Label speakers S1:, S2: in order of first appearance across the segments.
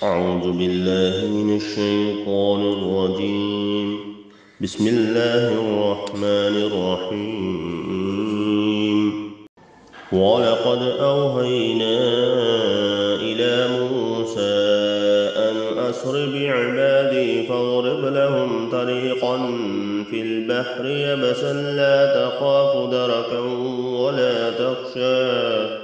S1: أعوذ بالله من الشيطان الرجيم. بسم الله الرحمن الرحيم. ولقد أوحينا إلى موسى أن أسر بعبادي فاضرب لهم طريقا في البحر يبسا لا تخاف دركا ولا تخشى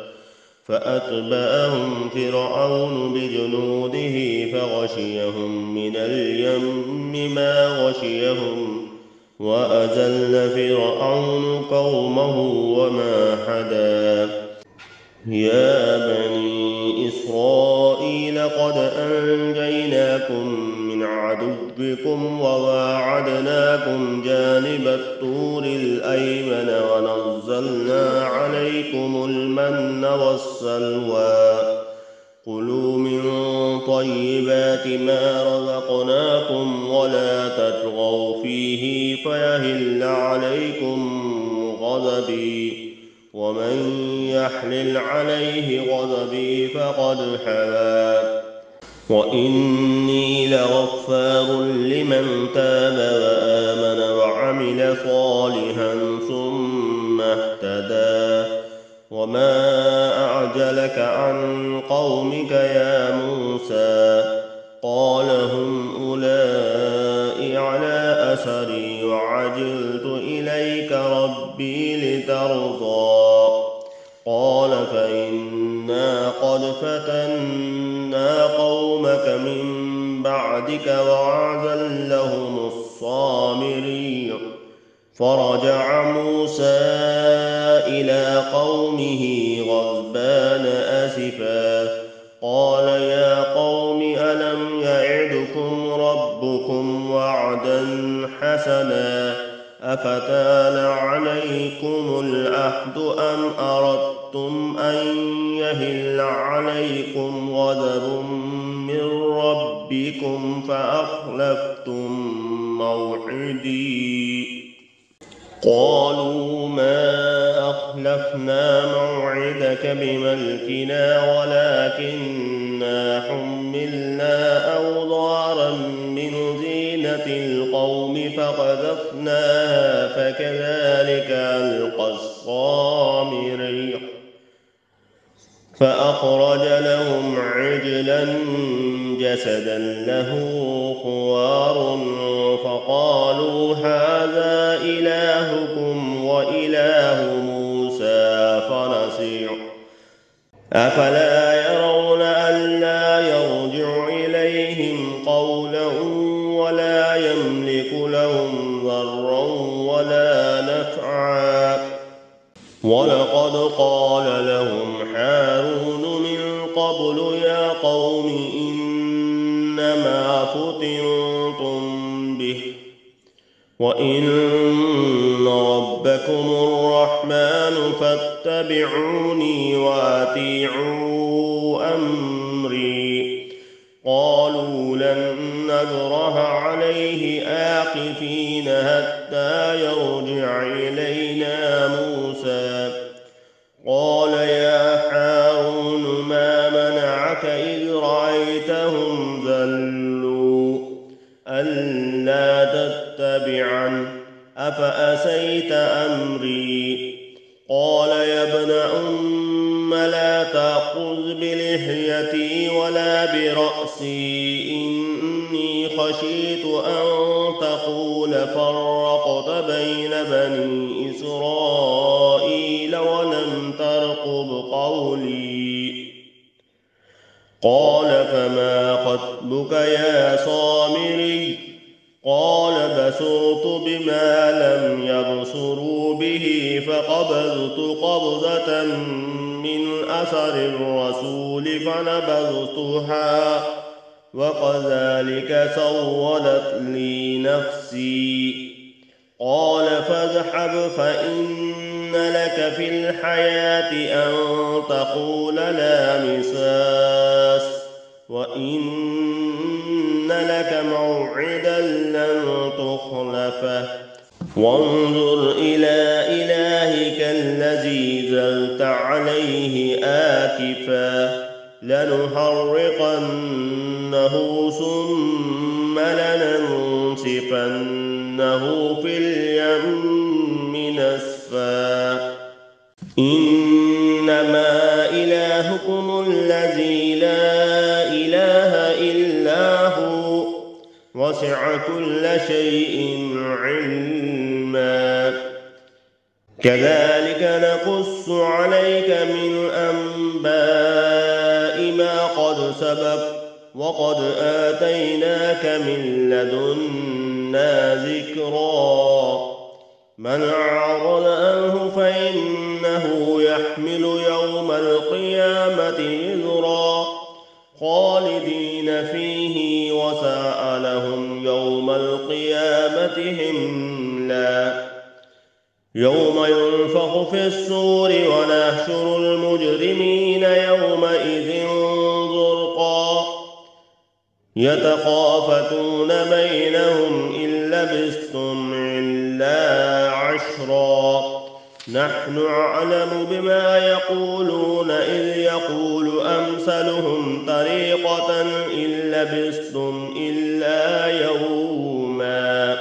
S1: فأتبعهم فرعون بجنوده فغشيهم من اليم ما غشيهم وأزل فرعون قومه وما حدا. يا بني إسرائيل قد أنجيناكم من عدوكم وواعدناكم جانب الطور الأيمن ونزلنا عليكم المن والسلوى كلوا من طيبات ما رزقناكم ولا تطغوا فيه فيهل عليكم غضبي ومن يحلل عليه غضبي فقد حوى. وإني لغفار لمن تاب وآمن وعمل صالحا ثم اهتدى. وما أعجلك عن قومك يا موسى قال هم أولئك على أثري وعجلت إليك ربي لترضى. قال فإنا قد فتنا قومك من بعدك وأضلهم السامري. فرجع موسى إلى قومه غضبان أسفا قال يا قوم ألم يعدكم ربكم وعدا حسنا أفتال عليكم العهد أم أردتم أن يهل عليكم غضب من ربكم فأخلفتم موعدي. قالوا ما أخلفنا موعدك بملكنا ولكننا حملنا أوزارا من زينة القوم فقذفناها فكذلك ألقى السامري. فأخرج لهم عجلا جسدا له خوار فقالوا هذا إلهكم وإله موسى فنسي. أفلا يرون ألا يرجع إليهم قولا ولا يملك لهم ضرا ولا نفعا. ولقد قال لهم هارون من قبل يا قوم إنما فتنتم به وإن ربكم الرحمن فاتبعوني وأطيعوا أمري. قالوا لن نبرح عليه آكفين حتى يرجع إلينا موسى. قال يا هارون ما منعك إذ رأيتهم ذلوا ألا تتبعن أفأسيت أمري. قال يا ابن أم لا تأخذ بلحيتي ولا برأسي إني خشيت أن تقول فرقت بين بني إسرائيل ولم ترقب قولي. قال فما خطبك يا سامري. قال بصرت بما لم يبصروا به فقبضت قبضة من أثر الرسول فنبذتها وكذلك سولت لي نفسي. قال فاذهب فإن لك في الحياة أن تقول لا مساس وإن لك موعدا لن تخلفه وانظر إلى إلهك الذي ظلت عليه آكفا لنحرقنه ثم لننسفنه في اليم نسفا إنما إلهكم الذي لا إله إلا هو وسع كل شيء علما كذلك نقص عليك من أنباء ما قد سبق وقد آتيناك من لدنا ذكرا من أعرض عنه فإنه يحمل يوم القيامة وزرا خالدين فيه وساء لهم يوم القيامة هملا يوم ينفخ في الصور ونحشر المجرمين يومئذ زرقا يتخافتون بينهم إن لبثتم إلا عشرا نحن أعلم بما يقولون إذ يقول أمثلهم طريقة إن لبثتم إلا يوما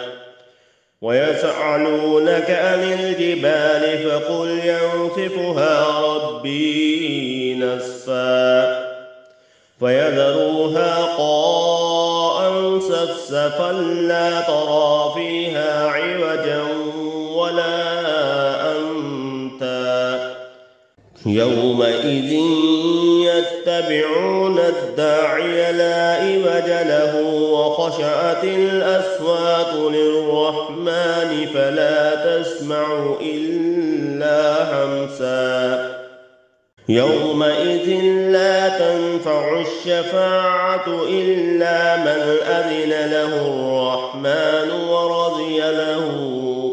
S1: ويسألونك عن الجبال فقل ينسفها ربي نسفا فيذروها قاء سفسفا لا ترى فيها عوجا ولا أمتا يومئذ يتبعون الداعي لا عوج له وخشعت الأصوات للرحمن فلا تسمع إلا همسا يومئذ لا تنفع الشفاعة إلا من أذن له الرحمن ورضي له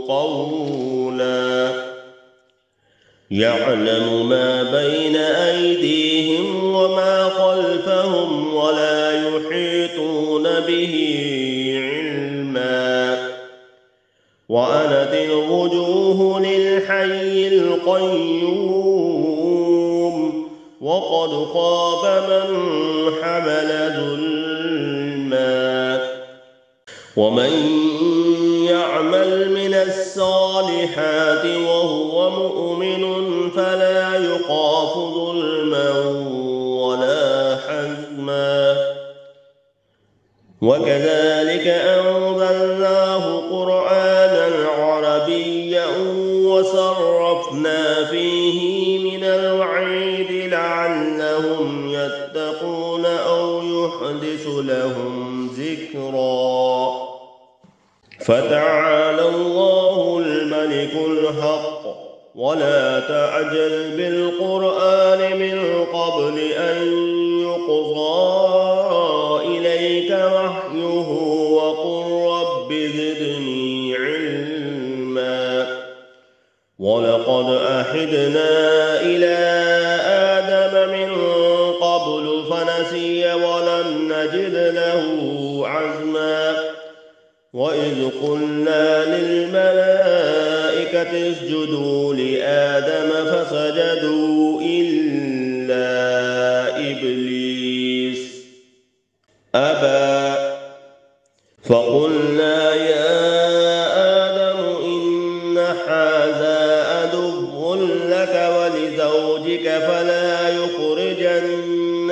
S1: قولا يعلم ما بين أيديهم وما خلفهم ولا يحيطون به علما وأنت الوجوه للحي القيوم وقد خاب من حمل ظلما ومن يعمل من الصالحات وهو مؤمن فلا يخاف ظلما ولا حزما وكذلك أنزلناه قرآنا عربيا وصرفنا فيه من الوعيد لعلهم يتقون أو يحدث لهم ذكرا فتعالى الله الملك الحق ولا تعجل بالقرآن من قبل أن يقضى إليك وحيه وقل رب زدني علما ولقد أحدنا إلى آدم من قبل فنسي ولم نجد له عزما وإذ قلنا للملائكة اسجدوا لآدم فسجدوا إلا إبليس أبى فقلنا يا آدم إن هذا عدو لك ولزوجك فلا يخرجنكما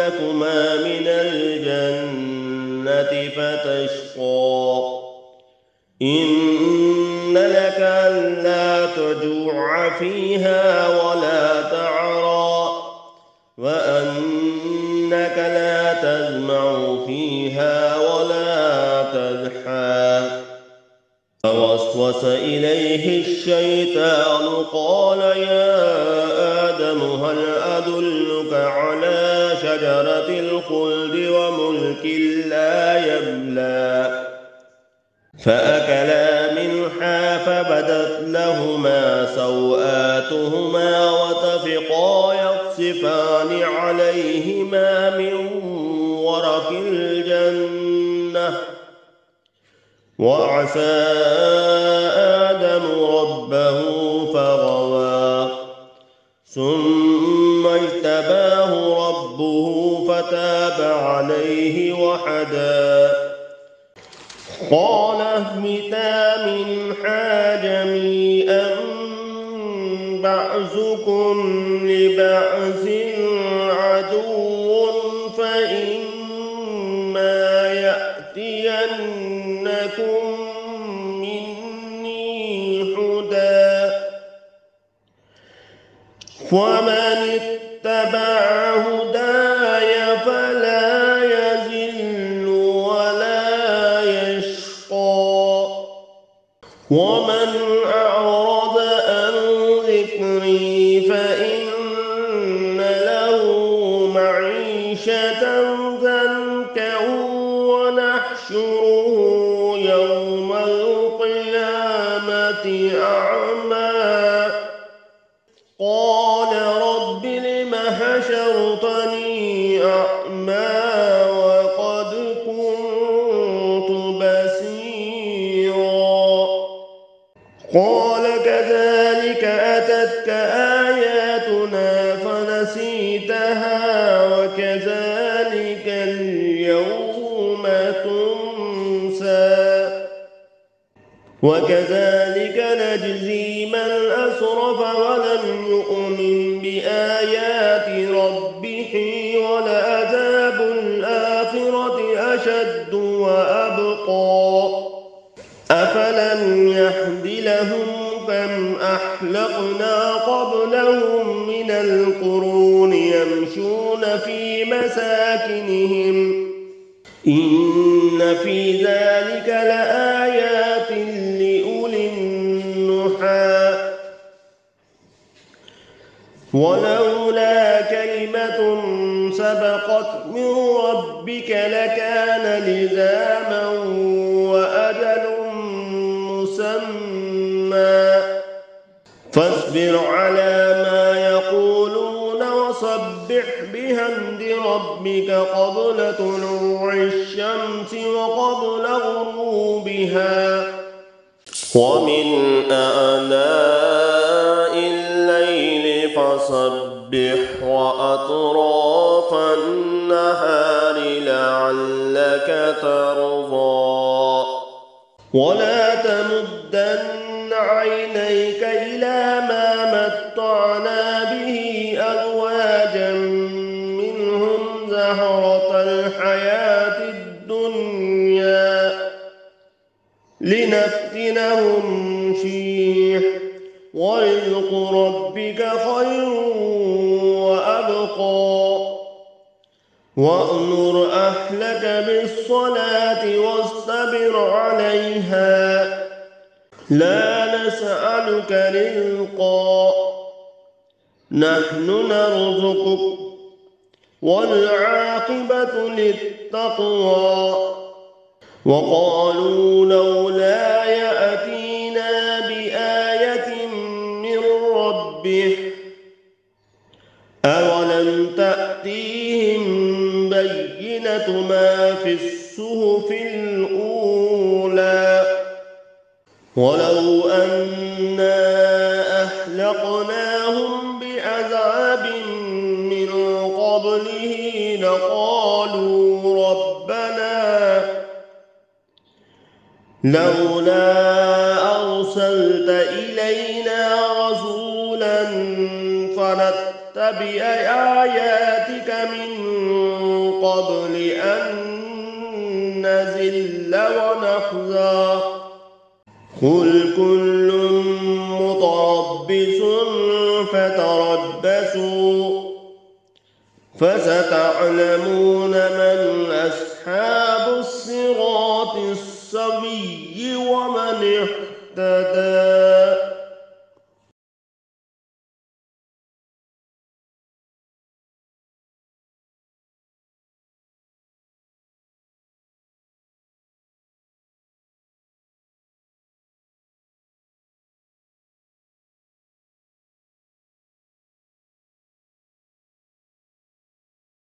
S1: من الجنة فتشقى إن لك ألا تجوع فيها ولا تعرى وأنك لا تظمأ فيها ولا تضحى فوسوس إليه الشيطان قال يا آدم هل أدلك على شجرة الخلد وملك لا يبلى فأكلا منها فبدت لهما سوآتهما وطفقا يخصفان عليهما من ورق الجنة وعصى آدم ربه فغوى ثم اجتباه ربه فتاب عليه وهدى قال اهبطا منها جميعا بعضكم لبعض عدو فإما يأتينكم مني هدى ومن اتبع هداي فلا يضل ولا يشقى ومن أعرض عن ذكري فإن له معيشة ضنكا ونحشره يوم القيامة أعمى قال رب لم حشرتني أعمى وقد كنت بصيرا قال كذلك أتتك آياتنا فنسيتها وكذلك اليوم تنسى وكذلك نجزي من أسرف ولم يؤمن بآيات ربه ولعذاب الآخرة أشد وأبقى أفلم يهد لهم كم أهلكنا قبلهم من القرون يمشون في مساكنهم إن في ذلك لآيات لأولي النهى ولولا كلمة سبقت من ربك لكان لزاما وأجل مسمى فاصبر على ما يقولون وسبح بحمد ربك قبل طلوع الشمس وقبل غروبها ومن آناء الليل فسبح وأطراف النهار لعلك ترضى ولا تمدن عينيك إلى ما متعنا به أزواجا منهم زهرة الحياة الدنيا لنفتنهم فيه ورزق ربك خير وأبقى وأمر أهلك بالصلاة واصطبر عليها لا نسألك رزقا نحن نرزقك والعاقبة للتقوى وقالوا لولا يأتينا بآية من ربه أولم تأتيهم بينة ما في الصحف الأولى ولو أنا أهلقناهم بعذاب من قبله لقالوا ربنا لولا أرسلت إلينا رسولا فنتبع آياتك من قبل أن نذل ونخزى قل كل متربص فتربصوا فستعلمون من أصحاب الصراط السوي ومن اهتدى.